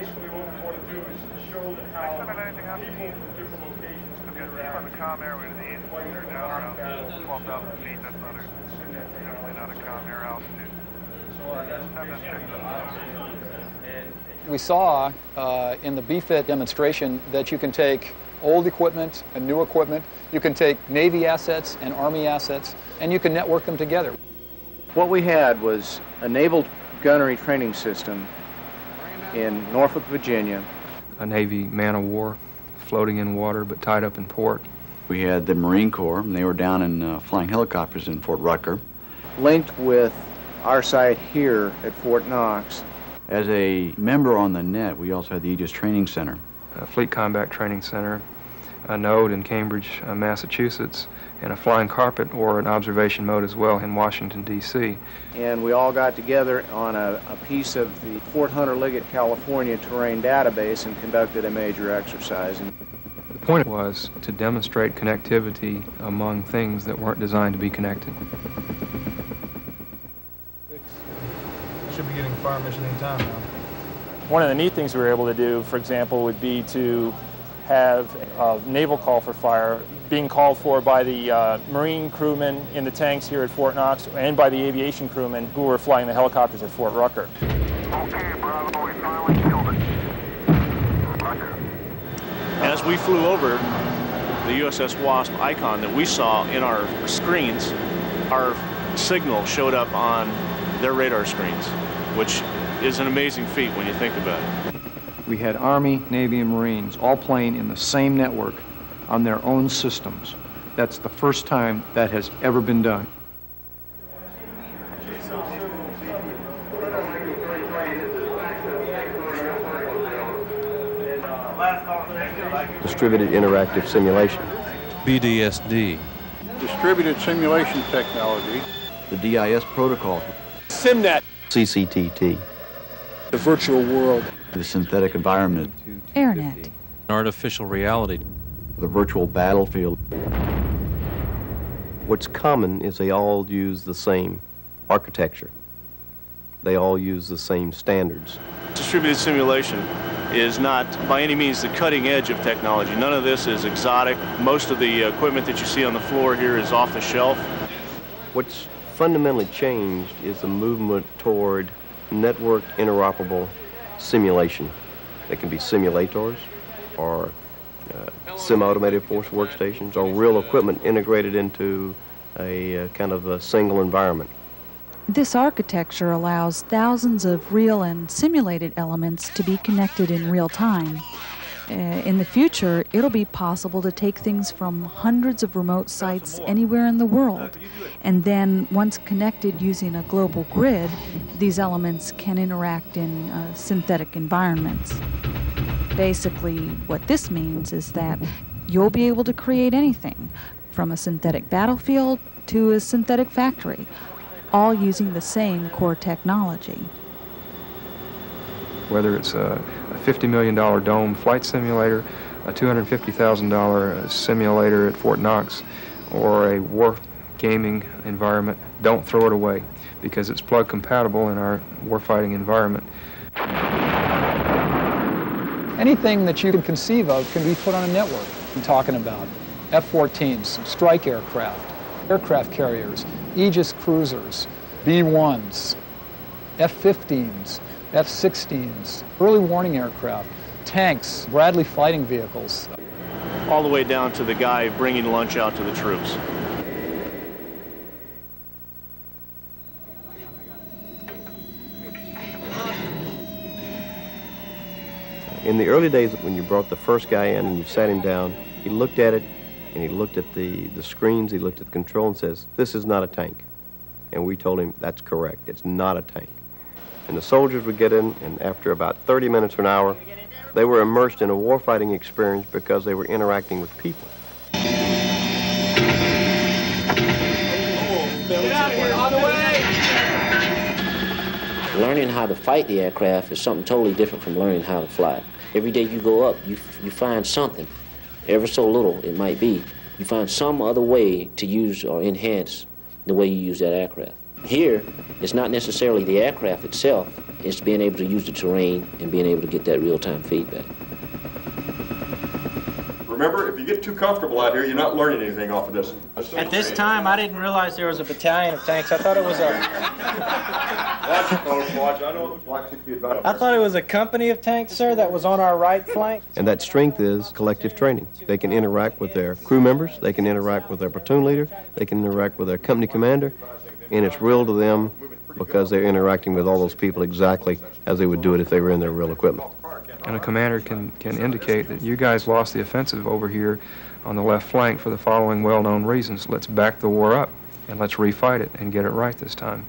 basically what we want to do is to show that how people from different locations can interact. On the comm air, we're to the east, they're down around 12,000 feet. That's definitely not a comm air altitude. We saw in the BFIT demonstration that you can take old equipment and new equipment, you can take Navy assets and Army assets, and you can network them together. What we had was a naval gunnery training system in Norfolk, Virginia. A Navy man-of-war floating in water but tied up in port. We had the Marine Corps, and they were down in flying helicopters in Fort Rucker. Linked with our site here at Fort Knox. As a member on the net, we also had the Aegis Training Center. A Fleet Combat Training Center, a node in Cambridge, Massachusetts, and a flying carpet or an observation mode as well in Washington, D.C. And we all got together on a piece of the Fort Hunter Liggett, California terrain database and conducted a major exercise. The point was to demonstrate connectivity among things that weren't designed to be connected. Should be getting fire mission anytime now. One of the neat things we were able to do, for example, would be to have a naval call for fire being called for by the Marine crewmen in the tanks here at Fort Knox and by the aviation crewmen who were flying the helicopters at Fort Rucker. Okay, Bravo, we finally killed it. Roger. As we flew over the USS Wasp icon that we saw in our screens, our signal showed up on their radar screens, which is an amazing feat when you think about it. We had Army, Navy, and Marines all playing in the same network on their own systems. That's the first time that has ever been done. Distributed Interactive Simulation. BDSD. Distributed Simulation Technology. The DIS protocol. SimNet. CCTT. The Virtual World. The Synthetic Environment. AirNet. Artificial Reality. The Virtual Battlefield. What's common is they all use the same architecture. They all use the same standards. Distributed simulation is not by any means the cutting edge of technology. None of this is exotic. Most of the equipment that you see on the floor here is off the shelf. What's fundamentally changed is the movement toward networked interoperable simulation. They can be simulators or semi-automated force workstations or real equipment integrated into a kind of a single environment. This architecture allows thousands of real and simulated elements to be connected in real time. In the future, it'll be possible to take things from hundreds of remote sites anywhere in the world, and then, once connected using a global grid, these elements can interact in synthetic environments. Basically, what this means is that you'll be able to create anything, from a synthetic battlefield to a synthetic factory, all using the same core technology. Whether it's a $50 million dome flight simulator, a $250,000 simulator at Fort Knox, or a war gaming environment, don't throw it away because it's plug compatible in our warfighting environment. Anything that you can conceive of can be put on a network. I'm talking about F-14s, strike aircraft carriers, Aegis cruisers, B-1s, F-15s, F-16s, early warning aircraft, tanks, Bradley fighting vehicles. All the way down to the guy bringing lunch out to the troops. In the early days when you brought the first guy in and you sat him down, he looked at it and he looked at the screens, he looked at the control and says, "This is not a tank." And we told him, that's correct, it's not a tank. And the soldiers would get in, and after about 30 minutes or an hour, they were immersed in a warfighting experience because they were interacting with people. Get out of here, on the way! Learning how to fight the aircraft is something totally different from learning how to fly. Every day you go up, you find something, ever so little it might be. You find some other way to use or enhance the way you use that aircraft. Here, it's not necessarily the aircraft itself, it's being able to use the terrain and being able to get that real-time feedback. Remember, if you get too comfortable out here, you're not learning anything off of this. At this time, I didn't realize there was a battalion of tanks. I thought it was Watch it, folks, watch. I know Block 6 be about. I thought it was a company of tanks, sir, that was on our right flank. And that strength is collective training. They can interact with their crew members, they can interact with their platoon leader, they can interact with their company commander, and it's real to them because they're interacting with all those people exactly as they would do it if they were in their real equipment. And a commander can indicate that you guys lost the offensive over here on the left flank for the following well-known reasons. Let's back the war up and let's refight it and get it right this time.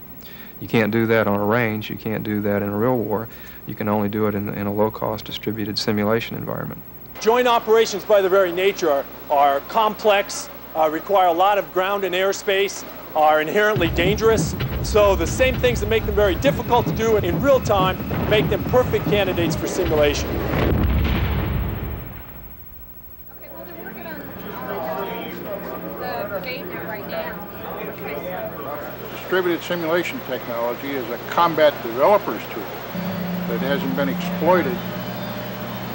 You can't do that on a range. You can't do that in a real war. You can only do it in a low-cost distributed simulation environment. Joint operations by their very nature are complex, require a lot of ground and airspace, are inherently dangerous. So the same things that make them very difficult to do in real time make them perfect candidates for simulation. Okay, well they're working on the BATNet right now. Distributed simulation technology is a combat developer's tool that hasn't been exploited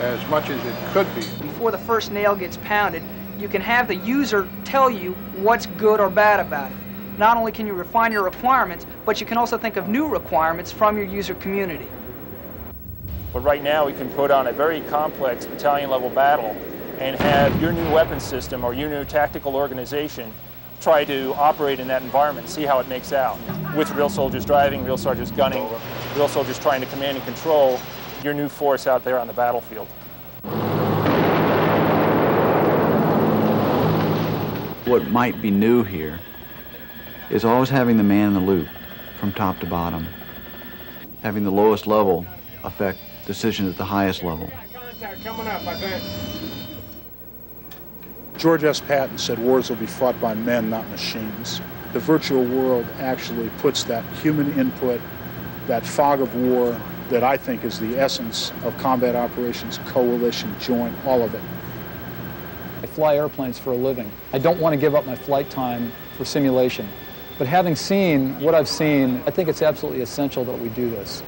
as much as it could be. Before the first nail gets pounded, you can have the user tell you what's good or bad about it. Not only can you refine your requirements, but you can also think of new requirements from your user community. But right now we can put on a very complex battalion-level battle and have your new weapon system or your new tactical organization try to operate in that environment and see how it makes out. With real soldiers driving, real soldiers gunning, real soldiers trying to command and control your new force out there on the battlefield. What might be new here is always having the man in the loop from top to bottom, having the lowest level affect decisions at the highest level. Contact coming up, I think. George S. Patton said wars will be fought by men, not machines. The virtual world actually puts that human input, that fog of war that I think is the essence of combat operations, coalition, joint, all of it. I fly airplanes for a living. I don't want to give up my flight time for simulation. But having seen what I've seen, I think it's absolutely essential that we do this.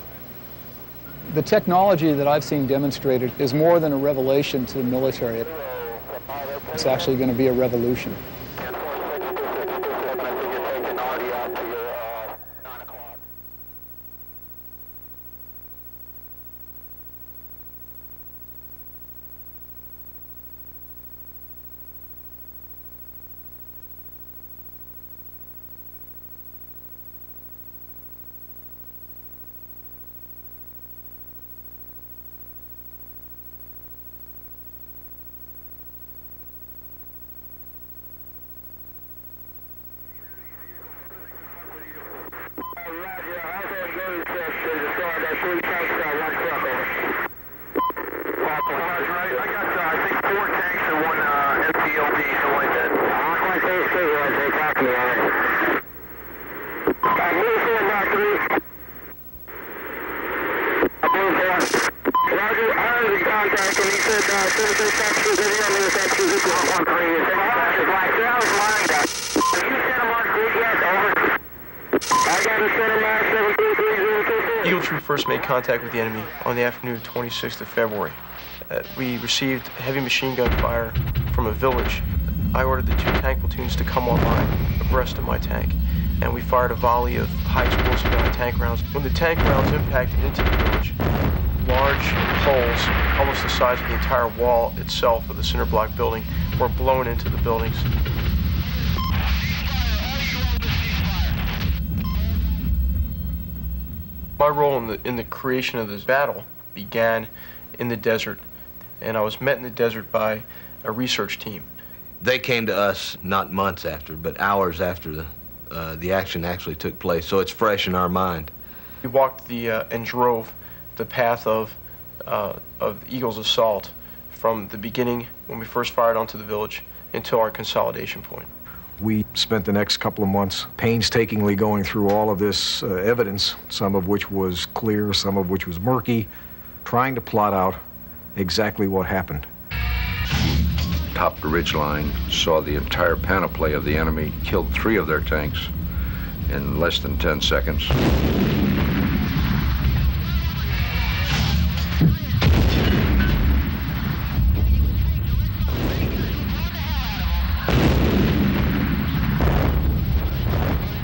The technology that I've seen demonstrated is more than a revelation to the military. It's actually going to be a revolution. Eagle Troop first made contact with the enemy on the afternoon of 26th of February. We received heavy machine gun fire from a village. I ordered the 2 tank platoons to come online abreast of my tank, and we fired a volley of high explosive anti-tank rounds. When the tank rounds impacted into the village, large holes, almost the size of the entire wall itself of the cinder block building, were blown into the buildings. My role in the creation of this battle began in the desert, and I was met in the desert by a research team. They came to us not months after, but hours after the action actually took place, so it's fresh in our mind. We walked and drove the path of Eagle's assault from the beginning when we first fired onto the village until our consolidation point. We spent the next couple of months painstakingly going through all of this evidence, some of which was clear, some of which was murky, trying to plot out exactly what happened. Topped the ridgeline, saw the entire panoply of the enemy, killed 3 of their tanks, in less than 10 seconds.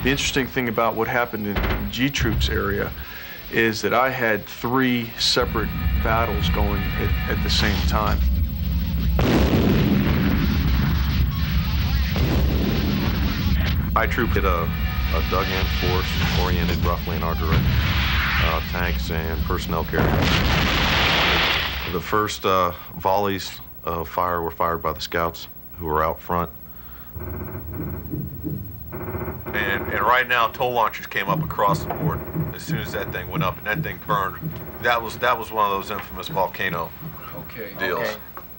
The interesting thing about what happened in G Troops area is that I had 3 separate battles going at the same time. I troop hit a dug-in force oriented roughly in our direction, tanks and personnel carriers. The first volleys of fire were fired by the scouts who were out front. And right now, tow launchers came up across the board as soon as that thing went up, and that thing burned. That was one of those infamous volcano deals. Okay.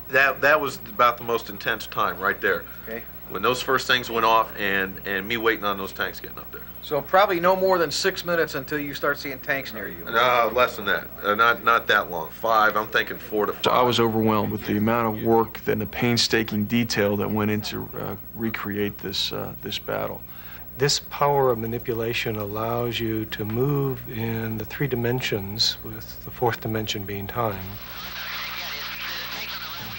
That was about the most intense time right there. Okay. When those first things went off, and me waiting on those tanks getting up there. So probably no more than 6 minutes until you start seeing tanks near you. No, less than that. Not that long. 5. I'm thinking 4 to 5. So I was overwhelmed with the amount of work and the painstaking detail that went into recreate this battle. This power of manipulation allows you to move in the 3 dimensions, with the 4th dimension being time.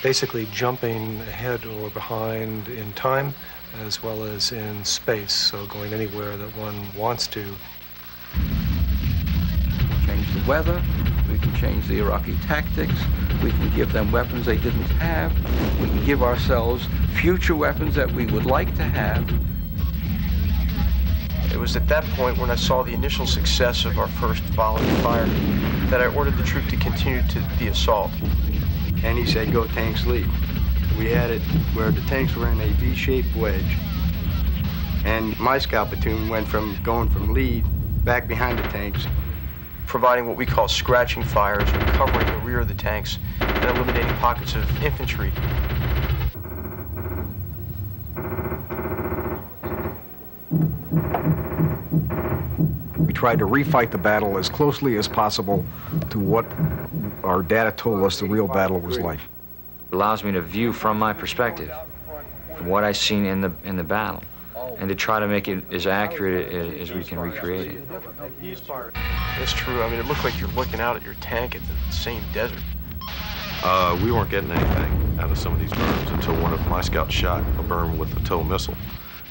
Basically jumping ahead or behind in time as well as in space, so going anywhere that one wants to. Change the weather, we can change the Iraqi tactics, we can give them weapons they didn't have, we can give ourselves future weapons that we would like to have. It was at that point when I saw the initial success of our first volley of fire that I ordered the troop to continue to the assault. And he said, go tanks lead. We had it where the tanks were in a V-shaped wedge. And my scout platoon went from going from lead back behind the tanks, providing what we call scratching fires, or covering the rear of the tanks and eliminating pockets of infantry. We tried to refight the battle as closely as possible to what our data told us the real battle was like. It allows me to view from my perspective, from what I've seen in the battle, and to try to make it as accurate as we can recreate it. That's true. I mean, it looked like you're looking out at your tank at the same desert. We weren't getting anything out of some of these berms until one of my scouts shot a berm with a tow missile,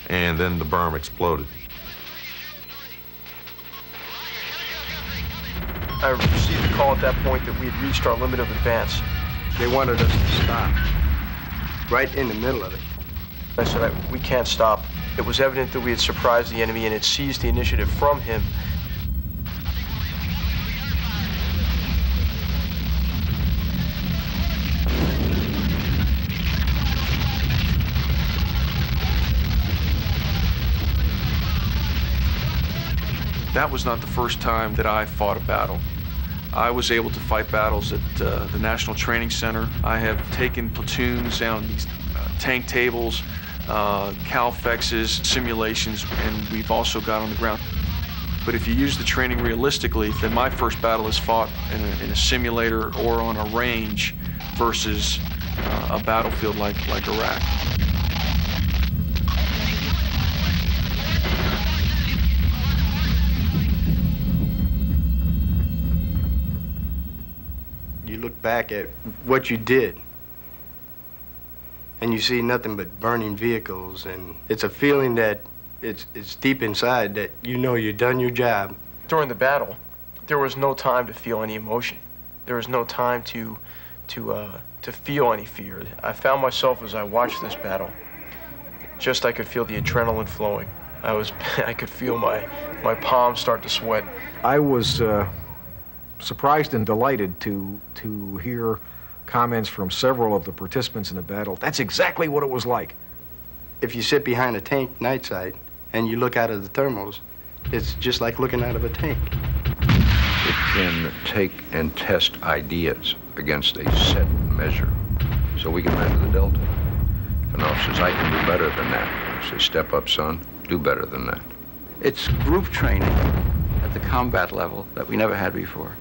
and then the berm exploded. I received a call at that point that we had reached our limit of advance. They wanted us to stop right in the middle of it. I said, we can't stop. It was evident that we had surprised the enemy and had seized the initiative from him. That was not the first time that I fought a battle. I was able to fight battles at the National Training Center. I have taken platoons down these tank tables, CalFEXs, simulations, and we've also got on the ground. But if you use the training realistically, then my first battle is fought in a simulator or on a range versus a battlefield like Iraq. You look back at what you did, and you see nothing but burning vehicles, and it's a feeling that it's deep inside that you know you've done your job. During the battle, there was no time to feel any emotion. There was no time to feel any fear. I found myself as I watched this battle, just I could feel the adrenaline flowing. I could feel my palms start to sweat. I was surprised and delighted to hear comments from several of the participants in the battle. That's exactly what it was like. If you sit behind a tank night sight and you look out of the thermals, it's just like looking out of a tank. It can take and test ideas against a set measure. So we can measure the delta. If an officer says, I can do better than that, I say, step up, son, do better than that. It's group training at the combat level that we never had before.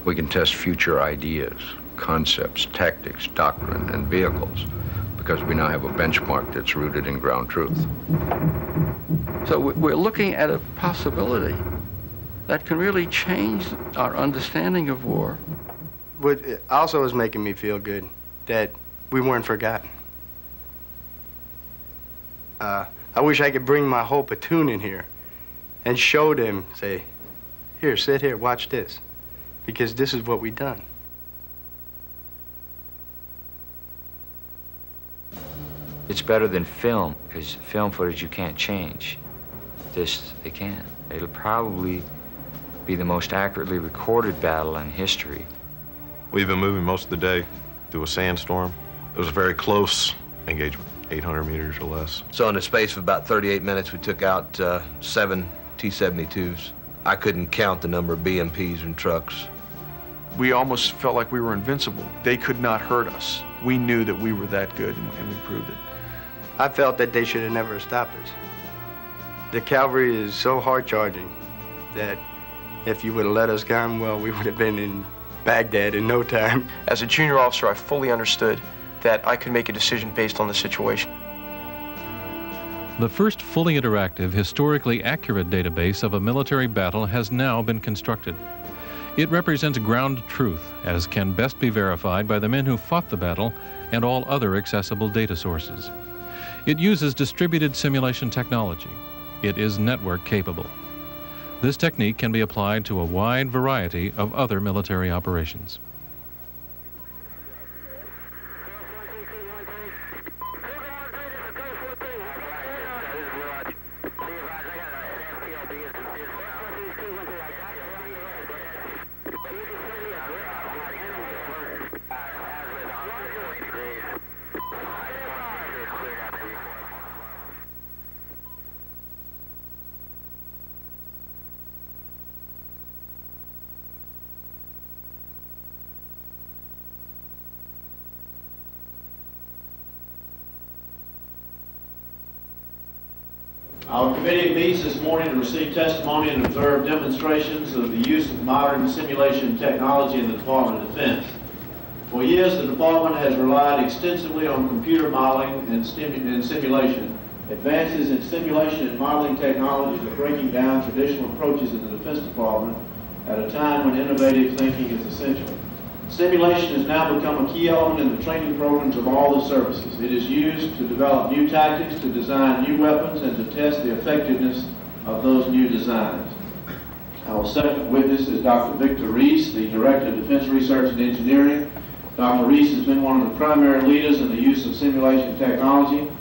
We can test future ideas, concepts, tactics, doctrine, and vehicles. because we now have a benchmark that's rooted in ground truth. So we're looking at a possibility that can really change our understanding of war. What also is making me feel good, that we weren't forgotten. I wish I could bring my whole platoon in here and show them, say, here, sit here, watch this, because this is what we've done. It's better than film, because film footage you can't change. This, they can. It'll probably be the most accurately recorded battle in history. We've been moving most of the day through a sandstorm. It was a very close engagement, 800 meters or less. So in the space of about 38 minutes, we took out 7 T-72s. I couldn't count the number of BMPs and trucks. We almost felt like we were invincible. They could not hurt us. We knew that we were that good, and we proved it. I felt that they should have never stopped us. The cavalry is so hard-charging that if you would have let us come, well, we would have been in Baghdad in no time. As a junior officer, I fully understood that I could make a decision based on the situation. The first fully interactive, historically accurate database of a military battle has now been constructed. It represents ground truth, as can best be verified by the men who fought the battle and all other accessible data sources. It uses distributed simulation technology. It is network capable. This technique can be applied to a wide variety of other military operations. Our committee meets this morning to receive testimony and observe demonstrations of the use of modern simulation technology in the Department of Defense. For years, the Department has relied extensively on computer modeling and simulation. Advances in simulation and modeling technologies are breaking down traditional approaches in the Defense Department at a time when innovative thinking is essential. Simulation has now become a key element in the training programs of all the services. It is used to develop new tactics, to design new weapons, and to test the effectiveness of those new designs. Our second witness is Dr. Victor Reese, the Director of Defense Research and Engineering. Dr. Reese has been one of the primary leaders in the use of simulation technology.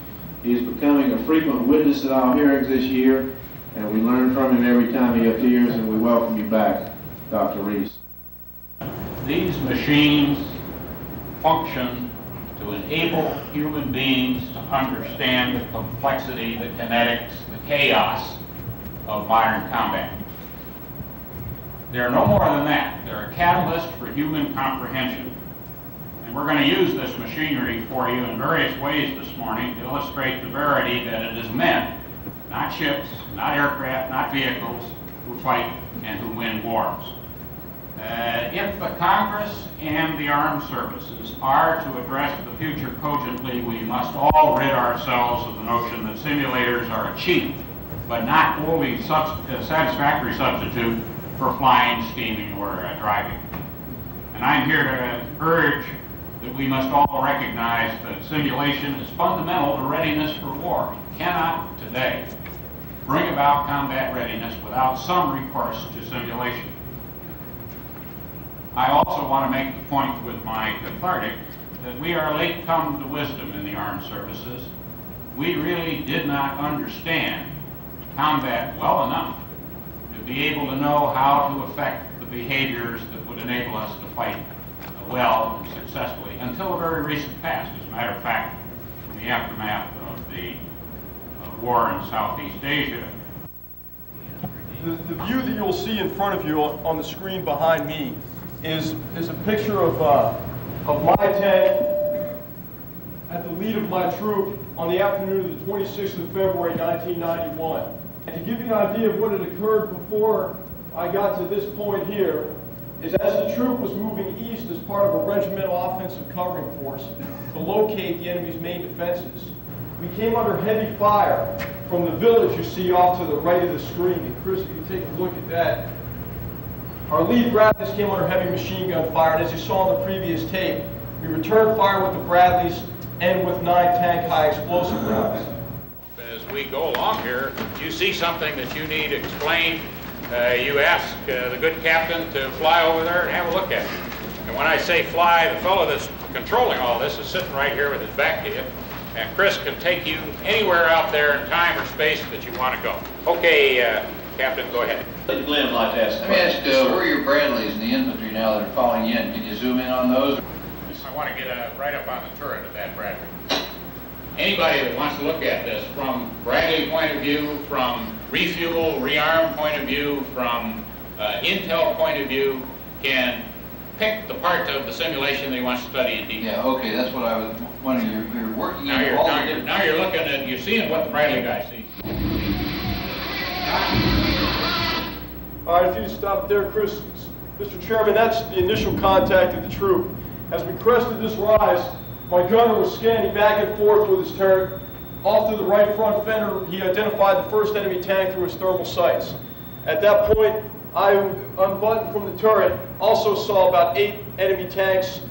He is becoming a frequent witness at our hearings this year, and we learn from him every time he appears, and we welcome you back, Dr. Reese. These machines function to enable human beings to understand the complexity, the kinetics, the chaos of modern combat. They're no more than that. They're a catalyst for human comprehension. And we're going to use this machinery for you in various ways this morning to illustrate the verity that it is men, not ships, not aircraft, not vehicles, who fight and who win wars. If the Congress and the armed services are to address the future cogently, we must all rid ourselves of the notion that simulators are a cheap, but not wholly satisfactory substitute for flying, steaming, or driving. And I'm here to urge that we must all recognize that simulation is fundamental to readiness for war. You cannot today bring about combat readiness without some recourse to simulation. I also want to make the point with my cathartic that we are late come to wisdom in the armed services. We really did not understand combat well enough to be able to know how to affect the behaviors that would enable us to fight well and successfully until a very recent past. As a matter of fact, in the aftermath of the war in Southeast Asia. The view that you'll see in front of you on the screen behind me is a picture of my tank at the lead of my troop on the afternoon of the 26th of February 1991. And to give you an idea of what had occurred before I got to this point here, is as the troop was moving east as part of a regimental offensive covering force to locate the enemy's main defenses, we came under heavy fire from the village you see off to the right of the screen. And Chris, if you take a look at that, our lead Bradleys came under heavy machine gun fire, and as you saw in the previous tape, we returned fire with the Bradleys and with 9 tank high explosive rounds. As we go along here, if you see something that you need explained, you ask the good captain to fly over there and have a look at it. And when I say fly, the fellow that's controlling all this is sitting right here with his back to you. And Chris can take you anywhere out there in time or space that you want to go. Okay, Captain, go ahead. Glenn would like to ask. Let me ask, where are your Bradleys and the infantry now that are falling in? Can you zoom in on those? I want to get right up on the turret of that Bradley. Anybody that wants to look at this from Bradley point of view, from refuel, rearm point of view, from intel point of view, can pick the part of the simulation they want to study in detail. Yeah, okay, that's what I was wondering. You're working now in all the different... Now you're looking at, you're seeing what the Bradley guy sees. All right, if you stop there, Chris. Mr. Chairman, that's the initial contact of the troop. As we crested this rise, my gunner was scanning back and forth with his turret. Off to the right front fender, he identified the first enemy tank through his thermal sights. At that point, I unbuttoned from the turret, also saw about 8 enemy tanks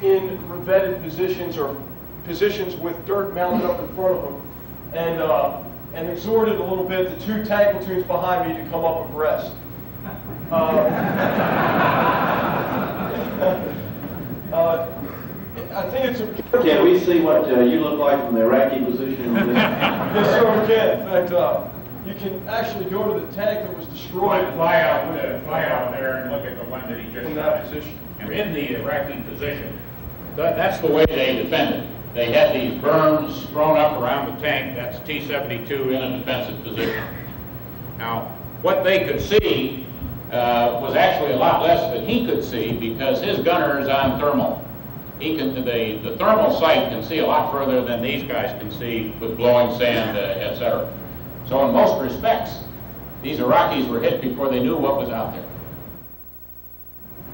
in revetted positions or positions with dirt mounted up in front of them, and exhorted a little bit the 2 tank platoons behind me to come up abreast. I think it's important. Can we see what you look like from the Iraqi position? Yes, sir, we can. In fact, you can actually go to the tank that was destroyed. Fly out there and look at the one that he just in that position. In the Iraqi position, that's the way they defended. They had these berms thrown up around the tank. That's T-72 in a defensive position. Now, what they could see was actually a lot less than he could see because his gunner is on thermal. The thermal sight can see a lot further than these guys can see with blowing sand, etc. So in most respects, these Iraqis were hit before they knew what was out there.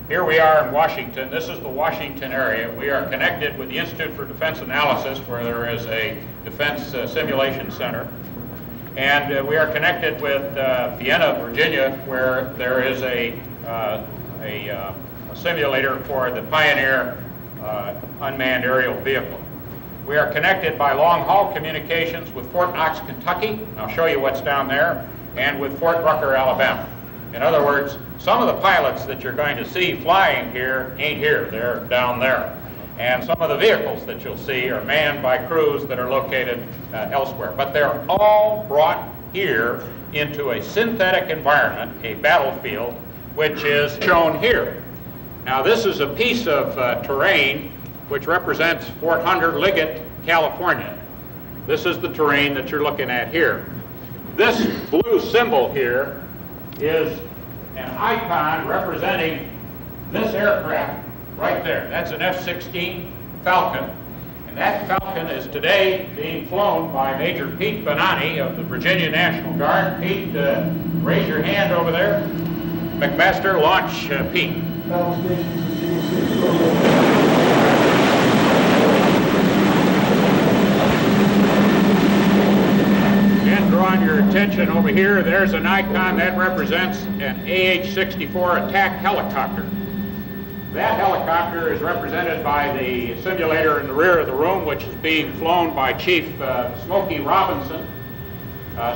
Here we are in Washington. This is the Washington area. We are connected with the Institute for Defense Analysis, where there is a defense simulation center. And we are connected with Vienna, Virginia, where there is a simulator for the Pioneer unmanned aerial vehicle. We are connected by long-haul communications with Fort Knox, Kentucky. I'll show you what's down there, and with Fort Rucker, Alabama. In other words, some of the pilots that you're going to see flying here ain't here, they're down there. And some of the vehicles that you'll see are manned by crews that are located elsewhere. But they're all brought here into a synthetic environment, a battlefield, which is shown here. Now this is a piece of terrain which represents Fort Hunter Liggett, California. This is the terrain that you're looking at here. This blue symbol here is an icon representing this aircraft right there. That's an F-16 Falcon. And that Falcon is today being flown by Major Pete Bonanni of the Virginia National Guard. Pete, raise your hand over there. McMaster, launch Pete. Again, drawing your attention over here, there's an icon that represents an AH-64 attack helicopter. That helicopter is represented by the simulator in the rear of the room, which is being flown by Chief Smokey Robinson.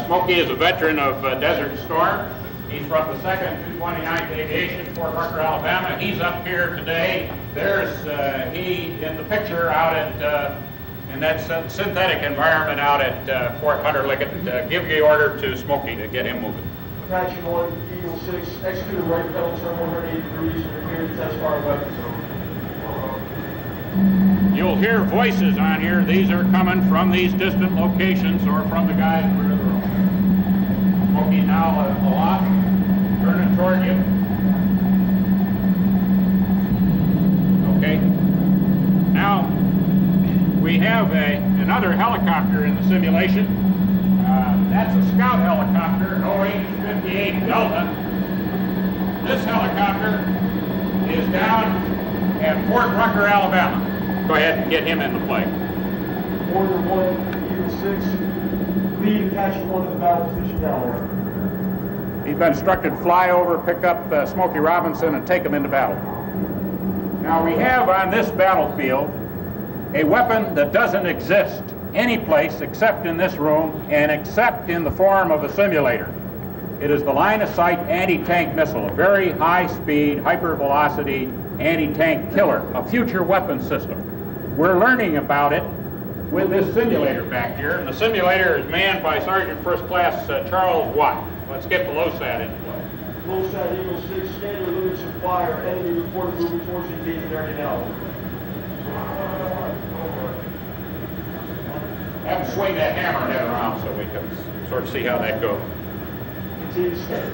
Smokey is a veteran of Desert Storm. He's from the 2nd 229th Aviation, Fort Rucker, Alabama. He's up here today. There's he in the picture out at in that synthetic environment out at Fort Hunter Liggett. Give the order to Smokey to get him moving. Apache 1, Eagle 6, executed right pedal, turn 180 degrees, and prepare to test fire weapons. You'll hear voices on here. These are coming from these distant locations or from the guys in the rear of the room. Smokey now aloft, turning toward you. Okay. Now, we have another helicopter in the simulation. That's a scout helicopter, an OH-58 Delta. This helicopter is down at Fort Rucker, Alabama. Go ahead and get him into play. Warrior 1, Eagle 6, lead attachment 1 to the battle position now, over. He's been instructed to fly over, pick up Smokey Robinson, and take him into battle. Now we have on this battlefield a weapon that doesn't exist any place except in this room and except in the form of a simulator. It is the line-of-sight anti-tank missile, a very high-speed, hypervelocity anti-tank killer, a future weapon system. We're learning about it with this simulator back here, and the simulator is manned by Sergeant First Class Charles Watt. Let's get the LOSAT in play. LOSAT Eagle 6, scan your limits of fire. Enemy reported moving towards the engagement area now. Have him swing that hammerhead around so we can sort of see how that goes. Continue to scan.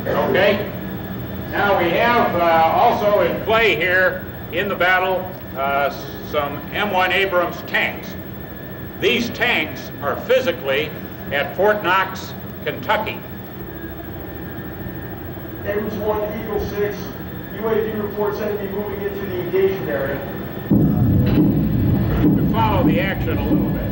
Okay. Now we have also in play here in the battle some M1 Abrams tanks. These tanks are physically at Fort Knox, Kentucky. Abrams 1, Eagle 6, UAV reports enemy moving into the engagement area. To follow the action a little bit.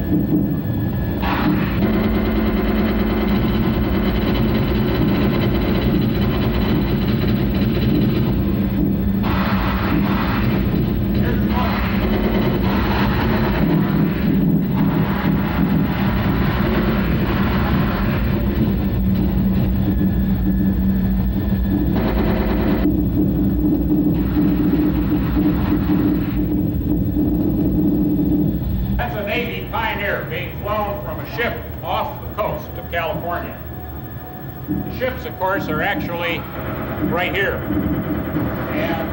That's a Navy Pioneer being flown from a ship off the coast of California. The ships, of course, are actually right here. And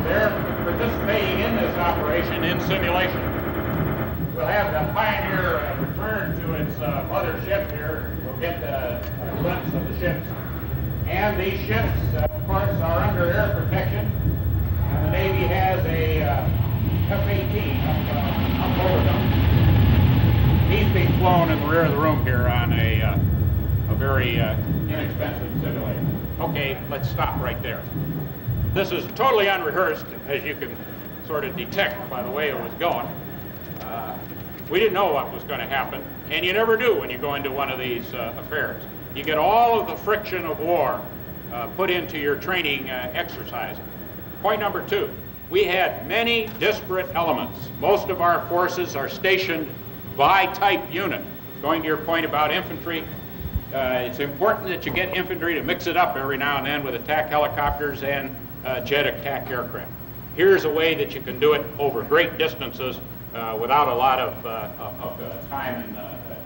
they're participating in this operation in simulation. We'll have the Pioneer return to its mother ship here. We'll get a glimpse of the ships. And these ships, of course, are under air protection. And the Navy has a F-18 up over them. He's being flown in the rear of the room here on a very inexpensive simulator. Okay, let's stop right there. This is totally unrehearsed, as you can sort of detect by the way it was going. We didn't know what was going to happen, and you never do when you go into one of these affairs. You get all of the friction of war put into your training exercises. Point number 2, we had many disparate elements. Most of our forces are stationed by type unit. Going to your point about infantry, it's important that you get infantry to mix it up every now and then with attack helicopters and jet attack aircraft. Here's a way that you can do it over great distances without a lot of time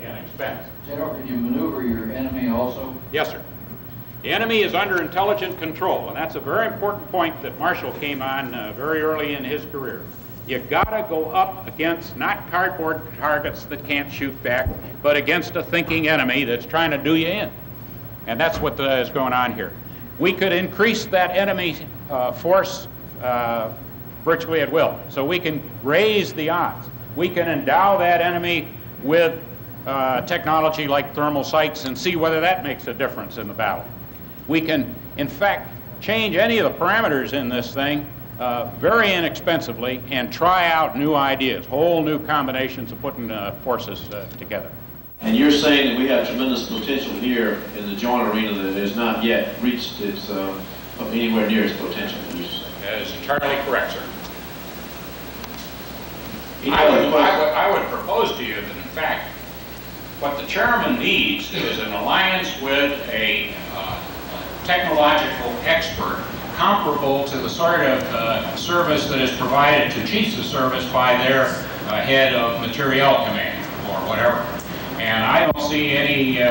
and expense. General, can you maneuver your enemy also? Yes, sir. The enemy is under intelligent control, and that's a very important point that Marshall came on very early in his career. You've got to go up against not cardboard targets that can't shoot back, but against a thinking enemy that's trying to do you in. And that's what is going on here. We could increase that enemy force virtually at will. So we can raise the odds. We can endow that enemy with technology like thermal sights and see whether that makes a difference in the battle. We can, in fact, change any of the parameters in this thing very inexpensively and try out new ideas, whole new combinations of putting forces together. And you're saying that we have tremendous potential here in the joint arena that has not yet reached its anywhere near its potential. That is entirely correct, sir. I would propose to you that, in fact, what the chairman needs is an alliance with a technological expert comparable to the sort of service that is provided to chiefs of service by their head of materiel command or whatever. And I don't see any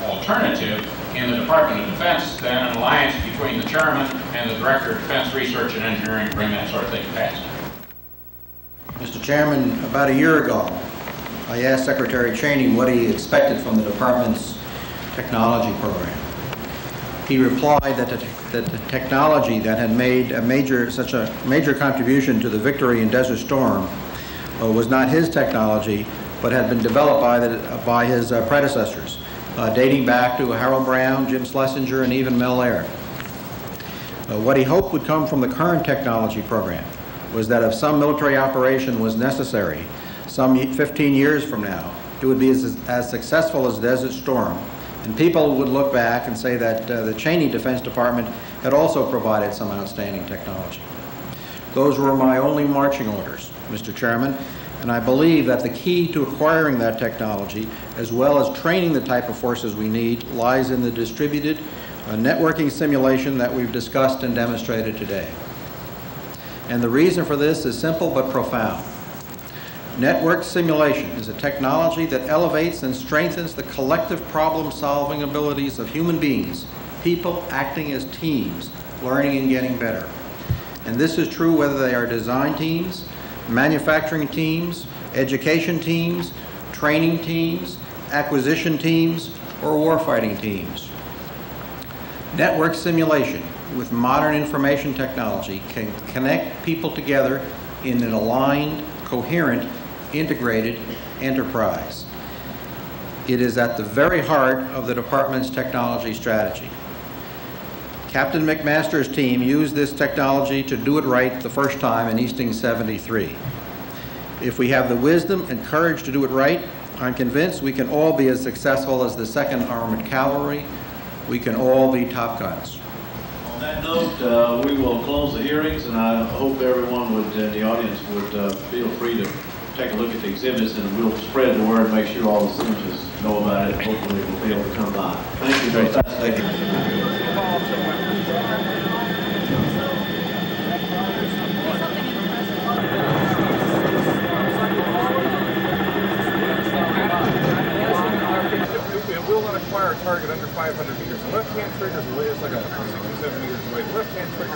alternative in the Department of Defense than an alliance between the chairman and the Director of Defense Research and Engineering to bring that sort of thing to pass. Mr. Chairman, about a year ago, I asked Secretary Cheney what he expected from the department's technology program. He replied that the technology that had made such a major contribution to the victory in Desert Storm was not his technology, but had been developed by his predecessors. dating back to Harold Brown, Jim Schlesinger, and even Mel Laird. What he hoped would come from the current technology program was that if some military operation was necessary some 15 years from now, it would be as successful as Desert Storm, and people would look back and say that the Cheney Defense Department had also provided some outstanding technology. Those were my only marching orders, Mr. Chairman, and I believe that the key to acquiring that technology, as well as training the type of forces we need, lies in the distributed networking simulation that we've discussed and demonstrated today. And the reason for this is simple but profound. Network simulation is a technology that elevates and strengthens the collective problem-solving abilities of human beings, people acting as teams, learning and getting better. And this is true whether they are design teams, manufacturing teams, education teams, training teams, acquisition teams, or warfighting teams. Network simulation with modern information technology can connect people together in an aligned, coherent, integrated enterprise. It is at the very heart of the department's technology strategy. Captain McMaster's team used this technology to do it right the first time in Easting 73. If we have the wisdom and courage to do it right, I'm convinced we can all be as successful as the 2nd Armored Cavalry. We can all be Top Guns. On that note, we will close the hearings, and I hope everyone would, in the audience would feel free to take a look at the exhibits, and we'll spread the word, make sure all the senators know about it. Hopefully we'll be able to come by. Thank you very much. Thank you. It will not acquire a target under 500 meters. The left-hand trigger is like 67 meters away. The left-hand trigger